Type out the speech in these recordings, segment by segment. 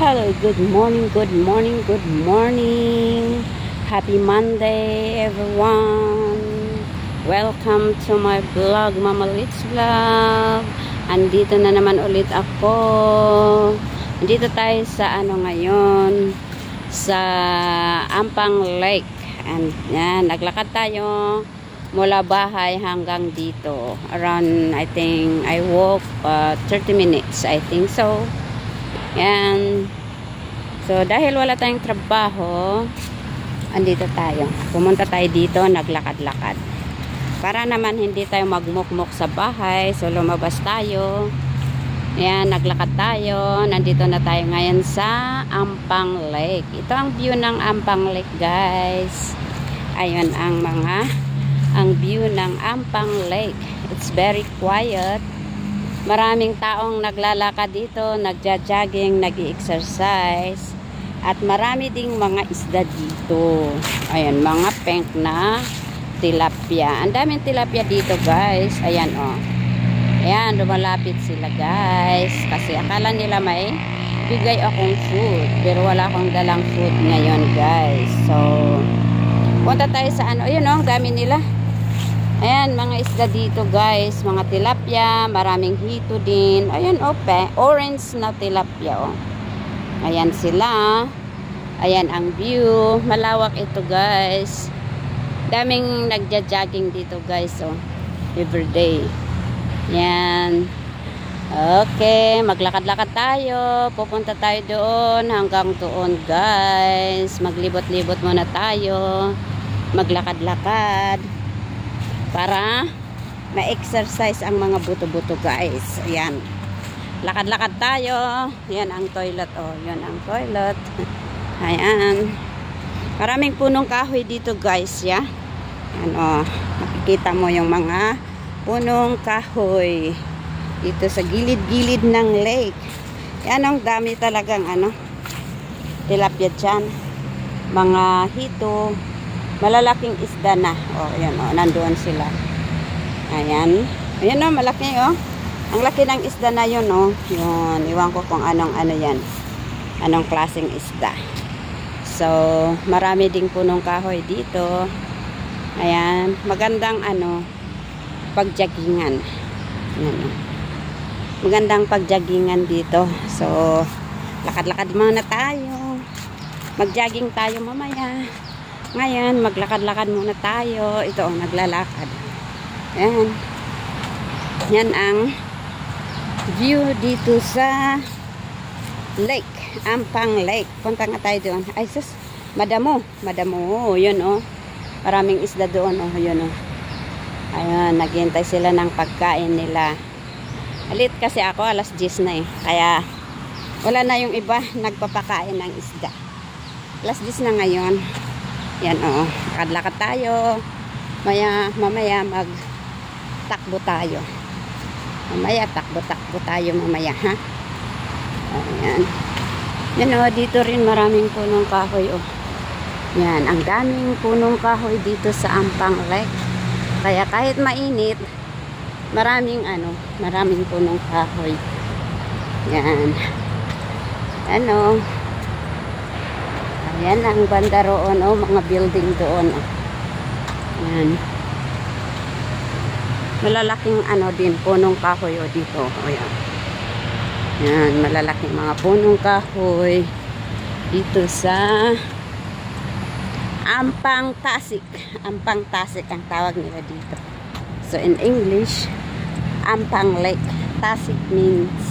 Hello, good morning, good morning, good morning. Happy Monday, everyone. Welcome to my vlog, Mama Litz Vlog. Andito na naman ulit ako. Andito tayo sa ngayon, sa Ampang Lake. And yan, naglakad tayo mula bahay hanggang dito. Around, I think, I walk 30 minutes, I think so. Yan. So, dahil wala tayong trabaho, andito tayo. Pumunta tayo dito, naglakad-lakad. Para naman hindi tayo magmukmok sa bahay. So, lumabas tayo. Yan, naglakad tayo. Nandito na tayo ngayon sa Ampang Lake. Ito ang view ng Ampang Lake, guys. Ayun ang view ng Ampang Lake. It's very quiet. Maraming taong naglalakad dito, nagja-jogging, nag-i-exercise. At marami ding mga isda dito. Ayan, mga pink na tilapia. Ang daming tilapia dito, guys. Ayan, oh. Ayan, lumalapit sila, guys. Kasi akala nila may bigay akong food. Pero wala akong dalang food ngayon, guys. So, punta tayo sa Ayan, oh, ang dami nila. Ayan, mga isda dito, guys. Mga tilapia, maraming hito din. Ayan, orange na tilapia, oh. Ayan sila. Ayan ang view. Malawak ito, guys. Daming nagja-jogging dito, guys, oh. Everyday. Ayan. Okay, maglakad-lakad tayo. Pupunta tayo doon, hanggang doon, guys. Maglibot-libot muna tayo. Maglakad-lakad. Para ma-exercise ang mga buto-buto, guys. Ayan. Lakad-lakad tayo. Ayan ang toilet, oh. Ayan ang toilet. Ayan. Maraming punong kahoy dito, guys, ya. Ayan, oh. Makikita mo yung mga punong kahoy dito sa gilid-gilid ng lake. Ayan, ang dami talagang tilapia dyan. Mga hito. Malalaking isda na. Oh, ayan, oh, nandoon sila. Ayan. Ayan, oh, malaki, oh. Ang laki ng isda na yun, oh. Yun, iwan ko kung anong yan. Anong klaseng isda. So, marami ding punong kahoy dito. Ayan. Magandang, pagjagingan. Ayan, oh. Magandang pagjagingan dito. So, lakad-lakad muna tayo. Magjogging tayo mamaya. Ngayon, maglakad-lakad muna tayo. Ito, naglalakad. Ayan. Yan ang view dito sa lake. Ampang Lake. Punta nga tayo doon. Ay, sus. Madamo. Madamo. Yun, oh. Maraming isda doon, oh. Yun, oh. Ayan, naghihintay sila ng pagkain nila. Alit kasi ako, alas 10 na eh. Kaya, wala na yung iba nagpapakain ng isda. Alas 10 na ngayon. Yan, oo. Lakad-lakad tayo. Mamaya magtakbo tayo. Mamaya takbo-takbo tayo mamaya, ha? Ayan. Yan, oh. Dito rin maraming punong kahoy, oh. Yan. Ang daming punong kahoy dito sa Ampang Lake. Kaya kahit mainit, maraming punong kahoy. Yan. Ano? Ayan ang banda roon, oh, mga building doon, oh. Ayan. Malalaking din, punong kahoy, oh, dito. Oh, ayan. Ayan, malalaking mga punong kahoy dito sa Ampang Tasik. Ampang Tasik ang tawag nila dito. So, in English, Ampang Lake. Tasik means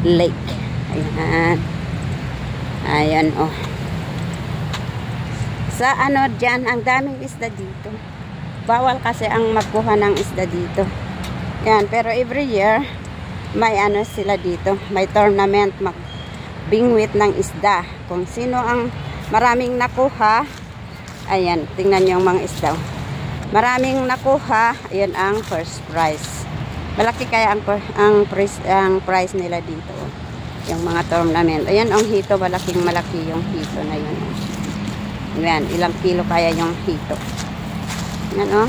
lake. Ayan. Ayan, oh. Sa dyan, ang daming isda dito. Bawal kasi ang magkuha ng isda dito. Yan, pero every year, may sila dito. May tournament magbingwit ng isda. Kung sino ang maraming nakuha, ayan, tingnan nyo yung mga isda. Maraming nakuha, ayan ang first prize. Malaki kaya ang prize nila dito. Yung mga tournament. Ayan ang hito, malaki yung hito na yun. Ayan, ilang kilo kaya yung hito. Yan, oh.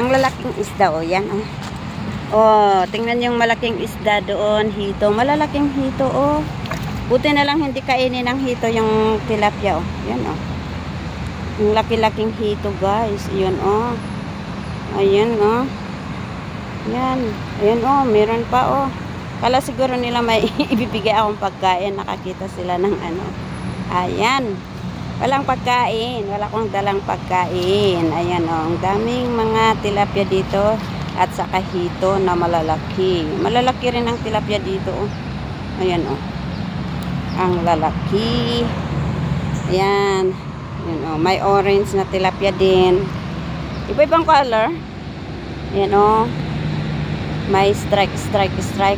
Ang lalaking isda, oh. Yan, oh. Oh, tingnan yung malaking isda doon, hito. Malalaking hito, oh. Buti na lang hindi kainin ng hito yung tilapia, oh. Yan, oh. Yung laki-laking hito, guys. Yun, oh. Ayan, oh. Yan. Ayan, oh. Meron pa, oh. Kala siguro nila may ibibigay akong pagkain. Nakakita sila ng ano. Ayan. Walang pagkain. Wala akong dalang pagkain. Ayan, oh. Ang daming mga tilapia dito. At saka hito na malalaki. Malalaki rin ang tilapia dito, oh. Ayan, oh. Ang lalaki. Ayan. Ayan, oh. May orange na tilapia din. Iba-ibang color. Ayan, oh. May strike.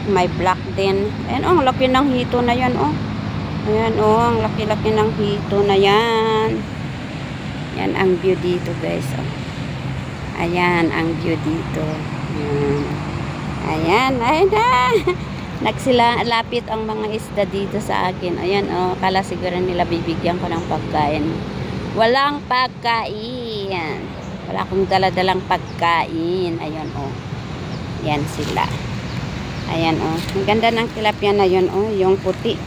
May black din. Ayan, oh. Ang laki ng hito na yan, oh. Ayan, oh. Ang laki-laki ng hito na yan. Yan ang view dito, guys, oh. Ayan ang view dito. Ayan. Ayan na. Nagsilapit ang mga isda dito sa akin. Ayan, oh. Kala siguro nila bibigyan ko ng pagkain. Walang pagkain. Wala akong daladalang pagkain. Ayan, oh. Yan sila. Ayan, oh. Ang ganda ng tilapia na yun, oh. Yung puti.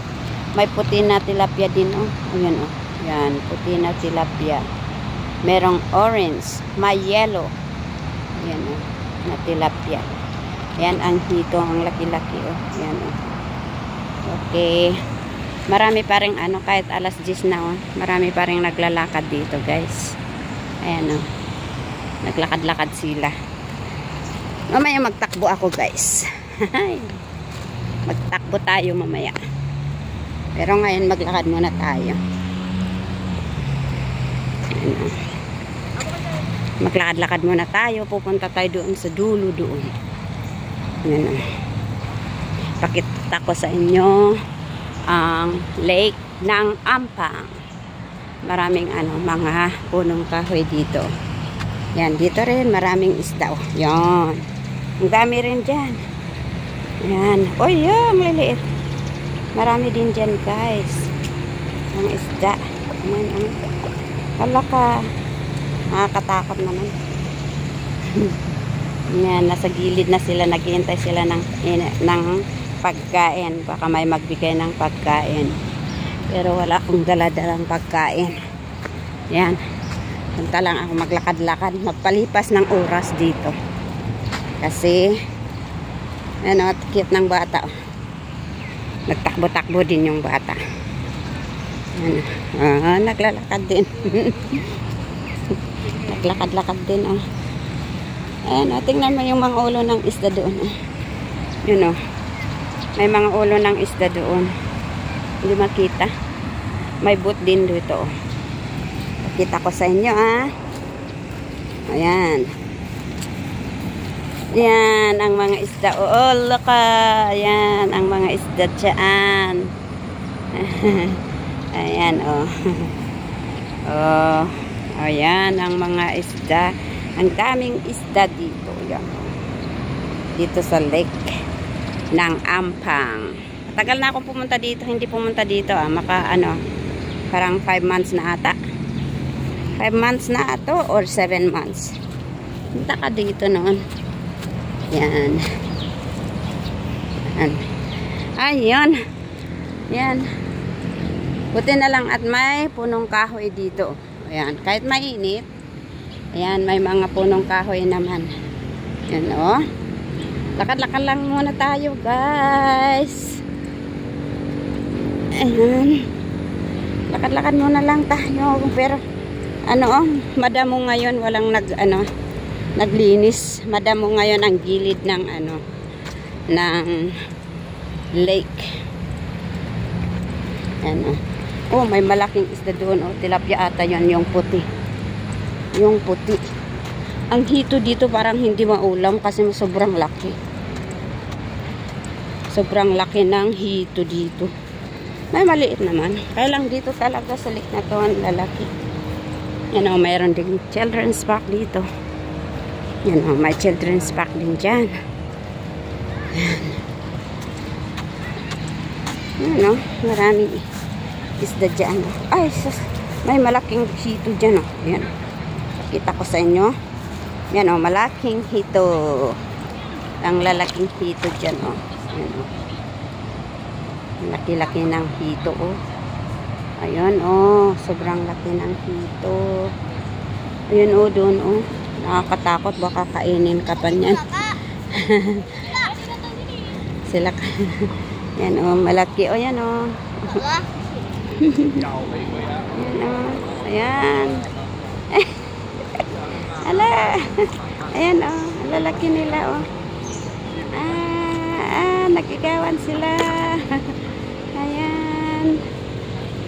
May puti na tilapia din, oh. Ayan, oh. Yan. Puti na tilapia. Merong orange, may yellow. Ayan, oh, na tilapia. Ayan ang hito, ang laki-laki, oh. Ayan, oh. Okay. Marami pa rin, ano, kahit alas 10 na, oh. Marami pa rin naglalakad dito, guys. Ayan, oh. Naglakad-lakad sila. Mamaya magtakbo ako, guys. Magtakbo tayo mamaya. Pero ngayon maglakad muna tayo. Ayan, oh. Maglakad-lakad muna tayo. Pupunta tayo doon sa dulo doon. Ayan, oh. Pakita ko sa inyo ang lake ng Ampang. Maraming ano, mga punong kahoy dito. Yan, dito rin maraming isda, oh. Yan. Ang dami rin dyan. Yan. Oh, yan, liliit. Marami din dyan, guys. Ang isda. Ayan, oh. Wala ka. Nakakatakot naman. Yan, nasa gilid na sila. Naghihintay sila ng pagkain. Baka may magbigay ng pagkain. Pero wala akong daladalang pagkain. Yan. Punta lang ako maglakad-lakad. Magpalipas ng oras dito. Kasi, ano, cute ng bata. Nagtakbo-takbo din yung bata. Yan. Naglalakad din. Naglakad-lakad din, oh. Ayan, oh. Tingnan mo yung mga ulo ng isda doon, oh. Yun, oh. May mga ulo ng isda doon. Hindi makita. May boot din dito, oh. Pakita ko sa inyo, ah. Ayan. Yan, ang mga isda. Oh, laka. Ayan, ang mga isda dyan. Ayan, oh. Oh. Ayan, ang mga isda. Ang daming isda dito. Yan. Dito sa lake ng Ampang. Tagal na akong pumunta dito. Hindi pumunta dito, ah. Parang 5 months na ata. 5 months na ato or 7 months. Punta ka dito noon. Yan. Yan. Ayun. Yan. Buti na lang at may punong kahoy dito. Ayan. Kahit mainit. Ayan. May mga punong kahoy naman. Yan, oh. Lakad-lakad lang muna tayo, guys. Ayan. Lakad-lakad muna lang tayo. Pero, ano, oh. Madamo ngayon. Walang naglinis. Madamo ngayon ang gilid ng, ng lake. Ayan, oh. Oh, may malaking isda doon, oh. Tilapia ata yun, yung puti. Yung puti. Ang hito dito parang hindi maulam kasi sobrang laki. Sobrang laki ng hito dito. May maliit naman. Kaya lang dito talaga sa lake na to, ang lalaki. Yan, oh, mayroon din children's park dito. Yan, oh, may children's park din dyan. Yan. Yan, oh, marami isda dyan. Ay, may malaking hito dyan, oh. Yan. Kita ko sa inyo. Yan, oh, malaking hito. Ang lalaking hito dyan, oh. Yan, oh. Laki-laki ng hito, oh. Ayun, oh. Sobrang laki ng hito. Ayun, oh, doon, oh. Nakakatakot. Baka kainin ka pa niyan. Sila ka. Yan, oh. Malaki, oh. Yan, oh. Yan, oh. Ayan. Ala. Ayan, oh. Lalaki nila, oh. Nagigawan sila. Ayan.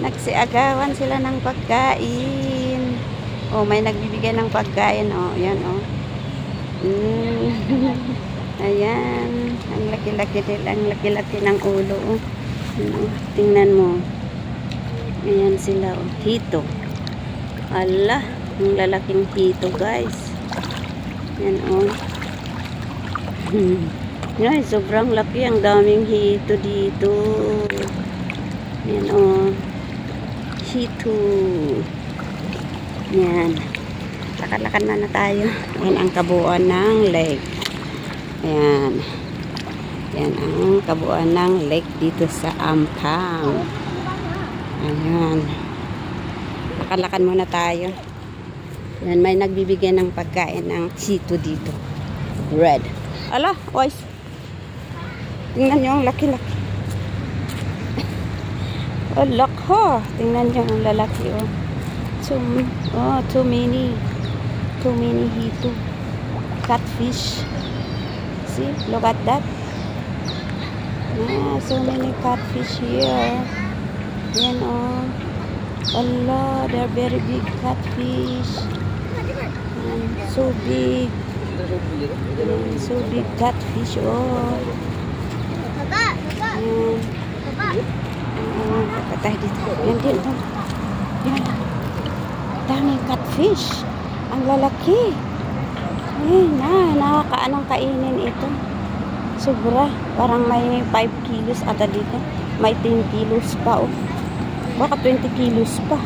Nagsiagawan sila ng pagkain. Oh, may nagbibigay ng pagkain, oh. Ayan, oh. Ayan. Ang laki-laki nila. Ang laki-laki ng ulo, oh. Tingnan mo. Ayan sila, oh. Hito. Ala. Ang lalaking hito, guys. Yan, oh. Yan, sobrang laki. Ang daming hito dito. Yan, oh. Hito. Yan. Lakad-lakad na tayo. Yan ang kabuuan ng lake. Yan. Yan ang kabuuan ng lake dito sa Ampang. Ayan. Lakad-lakad muna tayo. Yan, may nagbibigay ng pagkain ng hito dito. Red. Ala, oys. Tingnan nyo ang laki-laki. Oh, look ho. Tingnan nyo ang lalaki, oh. Too many. Too many hito. Catfish. See, look at that. Yeah, so many catfish here. Yan, oh. Allah, they're very big catfish. And so big. And so big catfish, oh. Patay dito. Yan din, oh. Yan. Daming catfish. Ang lalaki. Nakakaanong kainin ito. Sobra. Parang may 5 kilos ata dito. May 10 kilos pa, oh. Baka 20 kilos pa.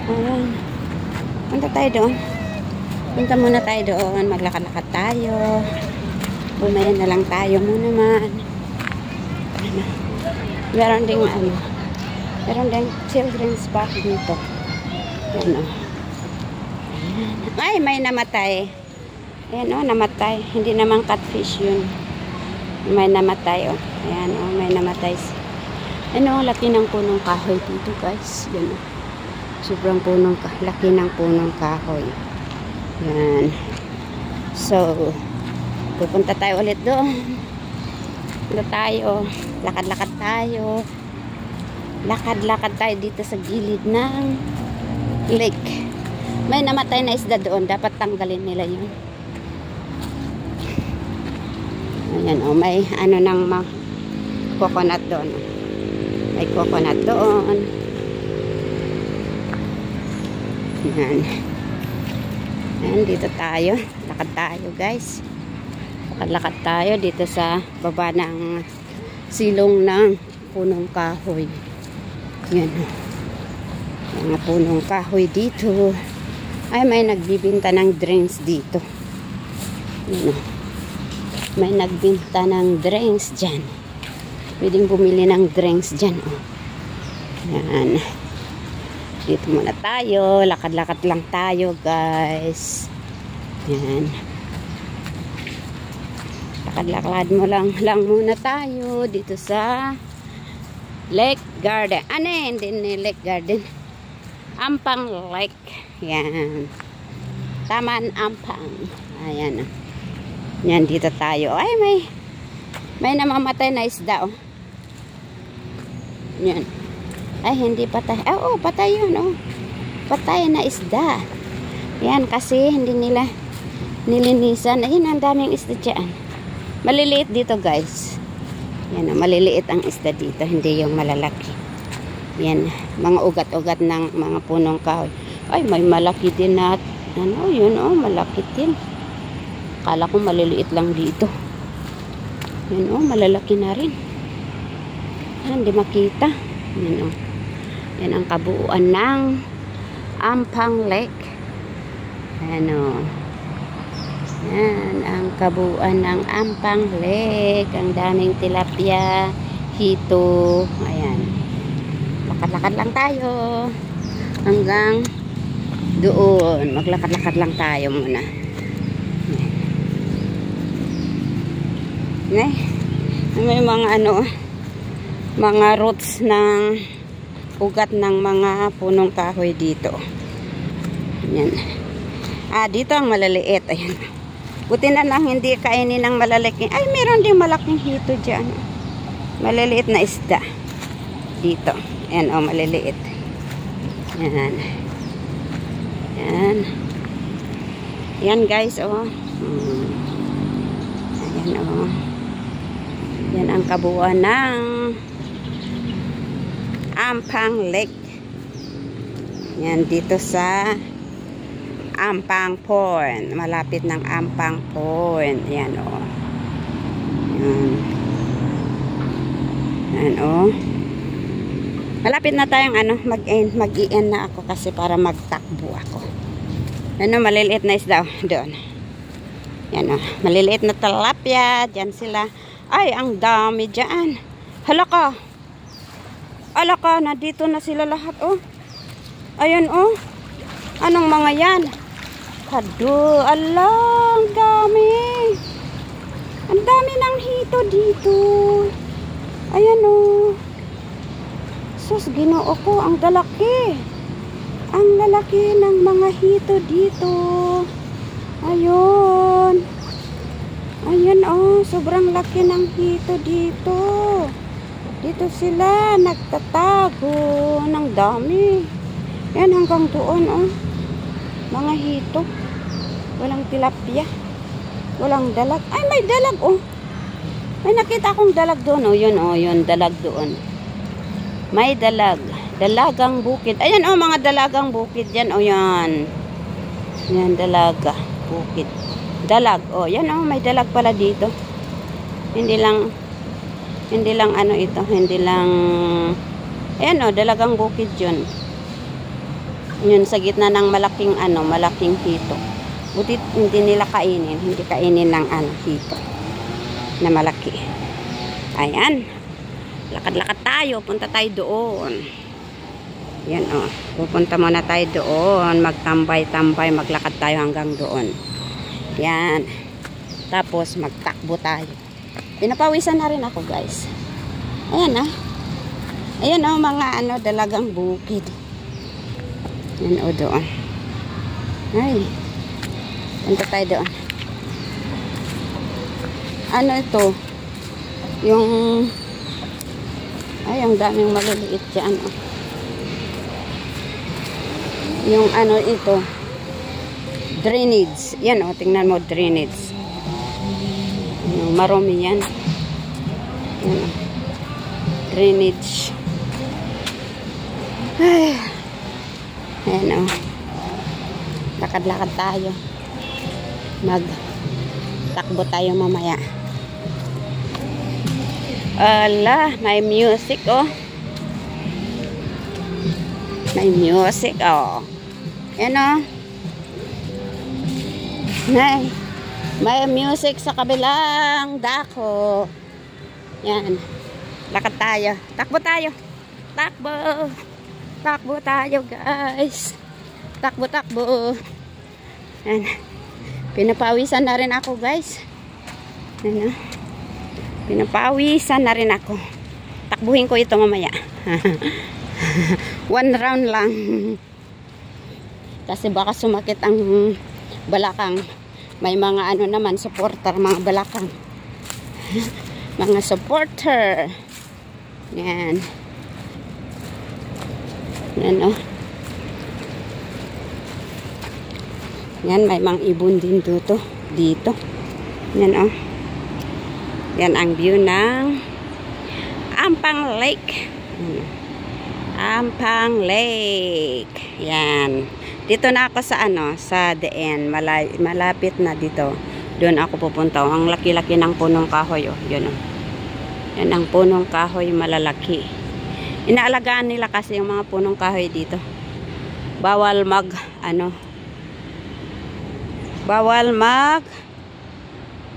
Ayan. Punta tayo doon. Punta muna tayo doon. Maglakad-lakad tayo. Bumaya na lang tayo muna man. Ano. Meron ding ano. Meron ding children's park dito. Ano. Ay, may namatay. Ayan, oh, namatay. Hindi naman catfish yun. May namatay, oh. Ayan, oh, may namatay. Ano, laki ng punong kahoy dito, guys. Yan, oh. Sobrang laki ng punong kahoy. Yan. So, pupunta tayo ulit doon. Punta tayo. Lakad-lakad tayo. Lakad-lakad tayo dito sa gilid ng lake. May namatay na isda doon. Dapat tanggalin nila yun. Ayan, oh, may ano ng coconut doon. May coconut doon. Ayan. Ayan, dito tayo. Lakad tayo, guys. Lakad tayo dito sa baba ng silong ng punong kahoy. Ayan. Mga punong kahoy dito. Ay, may nagbibinta ng drinks dito. Ayan. May nagbinta ng drinks dyan. Pwedeng bumili ng drinks dyan, oh. Ayan. Dito muna tayo. Lakad-lakad lang tayo, guys. Ayan. Lakad-lakad mo lang muna tayo dito sa Lake Garden. Ano eh? Hindi ni Lake Garden. Ampang Lake. Ayan. Taman Ampang. Ayan. Yan, dito tayo. Ay, may namamatay na isda, oh. Yan. Ay, hindi patay. Oh, patay yun, oh. Patay na isda. Yan, kasi hindi nila nilinisan. Ayun, ang daming isda dyan. Maliliit dito, guys. Yan, maliliit ang isda dito. Hindi yung malalaki. Yan, mga ugat-ugat ng mga punong kahoy. Ay, may malaki din na, ano, yun, oh, malaki din. Akala ko maliliit lang dito. Yan, oh, malalaki na rin. Hindi makita. Yan, oh. Yan ang kabuuan ng Ampang Lake. Yan, oh. Yan ang kabuuan ng Ampang Lake. Ang daming tilapia, hito. Ayan. Lakad-lakad lang tayo. Hanggang doon. Maglakad-lakad lang tayo muna. Ayan. May mga ano, mga roots ng ugat ng mga punong kahoy dito. Ayan. Dito ang malaliit. Ayan. Buti na lang hindi kainin ng malalaking. Ay, meron din malaking hito dyan. Maliliit na isda. Dito. Ayan, oh, maliliit. Ayan. Ayan. Ayan, guys, oh. Ayan, oh. Yan ang kabuuan ng Ampang Lake. Yan, dito sa Ampang Point. Malapit ng Ampang Point. Yan, oh. Yan. Yan, oh. Malapit na tayong ano, mag-i-end na ako kasi para magtakbo ako. Ano, maliliit na isda doon. Yan, oh. Maliliit na tilapia. Diyan sila. Ay, ang dami dyan. Hala ka. Ala ka, nandito na sila lahat, oh. Ayan, oh. Anong mga yan? Kado, ala, ang dami. Ang dami ng hito dito. Ayan, oh. Sus, Ginoo ko, ang lalaki. Ang lalaki ng mga hito dito. Ayun. Ayan, oh, sobrang laki ng hito dito. Dito sila nagtatago ng dami. Yan, hanggang doon, oh. Mga hito. Walang tilapia. Walang dalag. Ay, may dalag, oh. May nakita akong dalag doon, oh. Yun, oh, yun, dalag doon. May dalag. Dalagang bukid. Ayan, oh, mga dalagang bukid. Yan, oh, yan. Yan, dalaga. Bukid. Dalag, oh. Yan, oh, may dalag pala dito. Hindi lang ano ito. Hindi lang, ayan, oh, dalagang bukid yun. Yun, sa gitna ng malaking, ano, malaking hito. Buti hindi nila kainin. Hindi kainin ng, ano, hito. Na malaki. Ayan. Lakad-lakad tayo. Punta tayo doon. Yan, oh. Pupunta muna tayo doon. Magtambay-tambay. Maglakad tayo hanggang doon. Yan. Tapos, magtakbo tayo. Pinapawisan na rin ako, guys. Ayan, ah. Ayan, oh, mga, ano, dalagang bukid. Yan, oh, doon. Ay. Punta tayo doon. Ano ito? Yung, ay, ang daming maliliit dyan, oh. Yung, ano, ito. Drainage. Yan, oh, tingnan mo, drainage. Marumi yan. Yan, oh. Drainage. Ay. Ayan, oh. Lakad-lakad tayo. Magtakbo tayo mamaya. Ala, may music, oh. May music, oh. Ayan, oh. May music sa kabilang dako. Yan. Lakad tayo. Takbo tayo. Takbo. Takbo tayo, guys. Takbo, takbo. Yan. Pinapawisan na rin ako, guys. Yan. Pinapawisan na rin ako. Takbuhin ko ito mamaya. 1 round lang. Kasi baka sumakit ang balakang. May mga ano naman, supporter, mga balakang. Mga supporter. Yan. Yan, oh. Yan, may mga ibon din dito. Dito. Yan, oh. Yan ang view ng Ampang Lake. Ampang Lake. Yan. Dito na ako sa ano, sa the end. Malapit na dito. Doon ako pupunta. Ang laki-laki ng punong kahoy, oh. Yan, oh. Yan ang punong kahoy, malalaki. Inaalagaan nila kasi yung mga punong kahoy dito. Bawal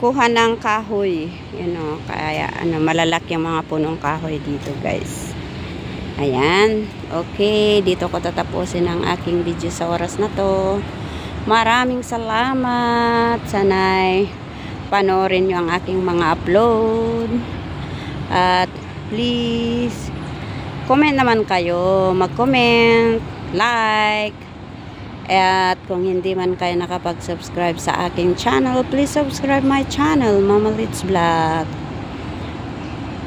kuha ng kahoy. You know, kaya malalaki ang mga punong kahoy dito, guys. Ayan. Okay, dito ko tatapusin ang aking video sa oras na to. Maraming salamat. Sana'y panoorin nyo ang aking mga upload. At please, comment naman kayo. Mag-comment, like. At kung hindi man kayo nakapag-subscribe sa aking channel, please subscribe my channel, Mama Litz Vlog.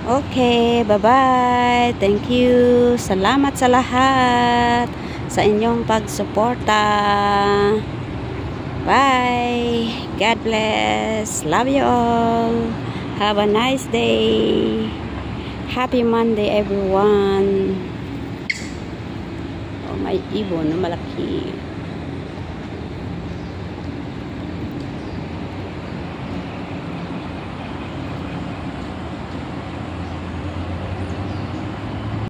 Okay, bye-bye. Thank you. Salamat sa lahat sa inyong pagsuporta. Bye. God bless. Love you all. Have a nice day. Happy Monday, everyone. Oh, may ibon na malaki.